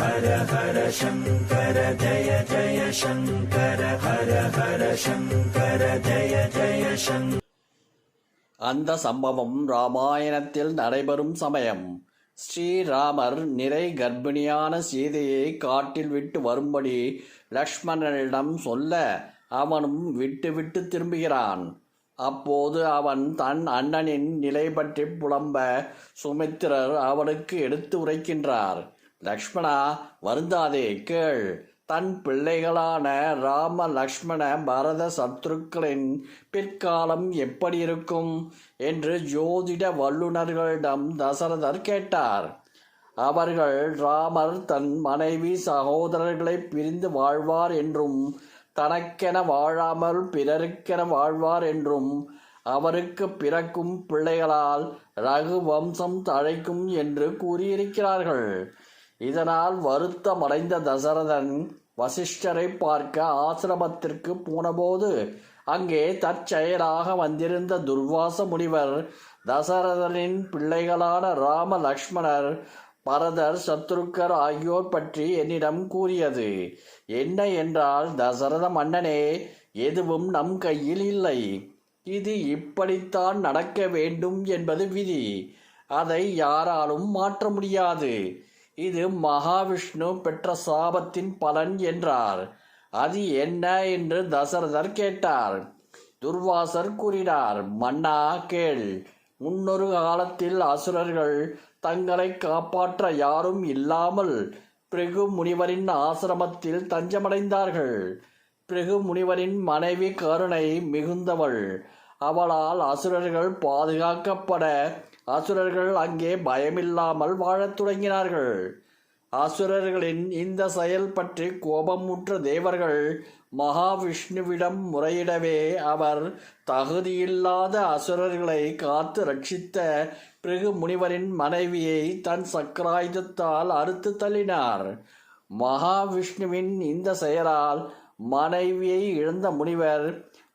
ஹர ஹர சங்கர ஜய ஜய சங்கர ஹர ஹர சங்கர ஜய ஜய சங்கர. அந்த சம்பவம் ராமாயணத்தில் நடைபெறும் சமயம். ஸ்ரீராமர் நிறை கர்ப்பிணியான சீதையை காட்டில் விட்டு வரும்படி லக்ஷ்மணனிடம் சொல்ல அவனும் விட்டு திரும்புகிறான். அப்போது அவன் தன் அண்ணனின் நிலை பற்றி புலம்ப சுமித்திரர் அவனுக்கு எடுத்து உரைக்கின்றார். லக்ஷ்மணா, வருந்தாதே, கேள். தன் பிள்ளைகளான ராம லக்ஷ்மண பரத சத்ருக்களின் பிற்காலம் எப்படி இருக்கும் என்று ஜோதிட வல்லுநர்களிடம் தசரதர் கேட்டார். அவர்கள் ராமர் தன் மனைவி சகோதரர்களை பிரிந்து வாழ்வார் என்றும் தனக்கென வாழாமல் பிறருக்கென வாழ்வார் என்றும் அவருக்கு பிறக்கும் பிள்ளைகளால் ரகு வம்சம் தழைக்கும் என்று கூறியிருக்கிறார்கள். இதனால் வருத்தமடைந்த தசரதன் வசிஷ்டரை பார்க்க ஆசிரமத்திற்கு போனபோது அங்கே தற்செயலாக வந்திருந்த துர்வாச முனிவர் தசரதனின் பிள்ளைகளான ராம லக்ஷ்மணர் பரதர் சத்ருக்கர் ஆகியோர் பற்றி என்னிடம் கூறியது என்ன என்றால், தசரத மன்னனே, எதுவும் நம் கையில் இல்லை. இது இப்படித்தான் நடக்க வேண்டும் என்பது விதி. அதை யாராலும் மாற்ற முடியாது. இது மகாவிஷ்ணு பெற்ற சாபத்தின் பலன் என்றார். அது என்ன என்று தசரதர் கேட்டார். துர்வாசர் கூறினார், மன்னா கேள். முன்னொரு காலத்தில் அசுரர்கள் தங்களை காப்பாற்ற யாரும் இல்லாமல் பிருகு முனிவரின் ஆசிரமத்தில் தஞ்சமடைந்தார்கள். பிருகு முனிவரின் மனைவி கருணை மிகுந்தவள். அவளால் அசுரர்கள் பாதுகாக்கப்பட அசுரர்கள் அங்கே பயமில்லாமல் வாழத் தொடங்கினார்கள். அசுரர்களின் இந்த செயல் பற்றி கோபமுற்ற தேவர்கள் மகாவிஷ்ணுவிடம் முறையிடவே அவர் தகுதியில்லாத அசுரர்களை காத்து ரட்சித்த பிருகு முனிவரின் மனைவியை தன் சக்கராயுதத்தால் அறுத்து தள்ளினார். மகாவிஷ்ணுவின் இந்த செயலால் மனைவியை இழந்த முனிவர்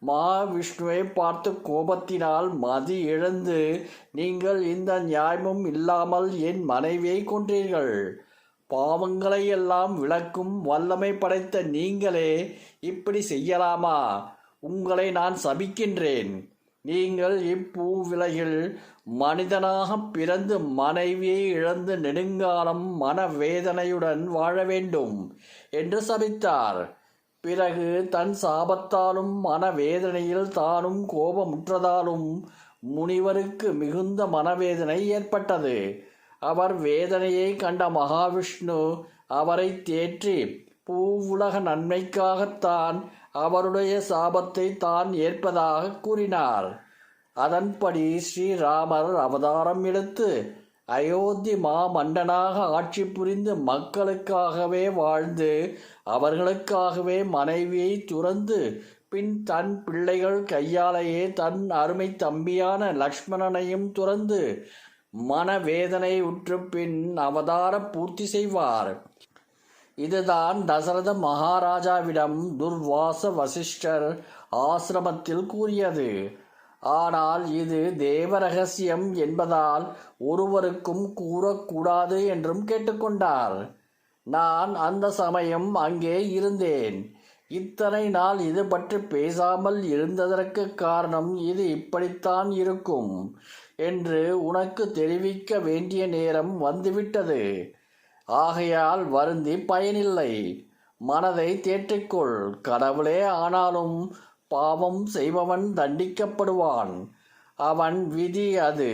மகாவிஷ்ணுவை பார்த்து கோபத்தினால் மதி இழந்து, நீங்கள் இந்த நியாயமும் இல்லாமல் என் மனைவியை கொன்றீர்கள். பாவங்களை எல்லாம் விளக்கும் வல்லமை படைத்த நீங்களே இப்படி செய்யலாமா? உங்களை நான் சபிக்கின்றேன். நீங்கள் இப்பூவிலையில் மனிதனாக பிறந்து மனைவியை இழந்து நெடுங்காலம் மனவேதனையுடன் வாழ வேண்டும் என்று சபித்தார். பிறகு தன் சாபத்தாலும் மனவேதனையில் தானும் கோபமுற்றதாலும் முனிவருக்கு மிகுந்த மனவேதனை ஏற்பட்டது. அவர் வேதனையை கண்ட மகாவிஷ்ணு அவரை தேற்றி பூவுலக நன்மைக்காகத்தான் அவருடைய சாபத்தை தான் ஏற்பதாக கூறினார். அதன்படி ஸ்ரீராமர் அவதாரம் எடுத்து அயோத்தி மாமன்னனாக ஆட்சி புரிந்து மக்களுக்காகவே வாழ்ந்து அவர்களுக்காகவே மனைவியை துறந்து பின் தன் பிள்ளைகள் கையாலேயே தன் அருமை தம்பியான லக்ஷ்மணனையும் துறந்து மனவேதனை உற்று பின் அவதார பூர்த்தி செய்வார். இதுதான் தசரத மகாராஜாவிடம் துர்வாச வசிஷ்டர் ஆசிரமத்தில் கூறியது. ஆனால் இது தேவ ரகசியம் என்பதால் ஒருவருக்கும் கூறக்கூடாது என்றும் கேட்டுக்கொண்டார். நான் அந்த சமயம் அங்கே இருந்தேன். இத்தனை நாள் இது பற்றி பேசாமல் இருந்ததற்கு காரணம் இது இப்படித்தான் இருக்கும் என்று உனக்கு தெரிவிக்க வேண்டிய நேரம் வந்துவிட்டது. ஆகையால் வருந்தி பயனில்லை. மனதை தேற்றிக்கொள். கடவுளே ஆனாலும் பாவம் செய்பவன் தண்டிக்கப்படுவான். அவன் விதி அது.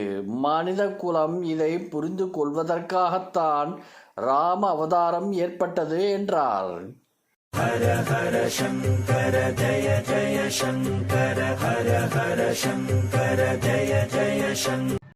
மனித குலம் இதை புரிந்து கொள்வதற்காகத்தான் ராம அவதாரம் ஏற்பட்டது என்றார். ஹர ஹர சங்கர ஜய ஜய சங்கர ஹர ஹர சங்கர ஜய ஜய சங்கர.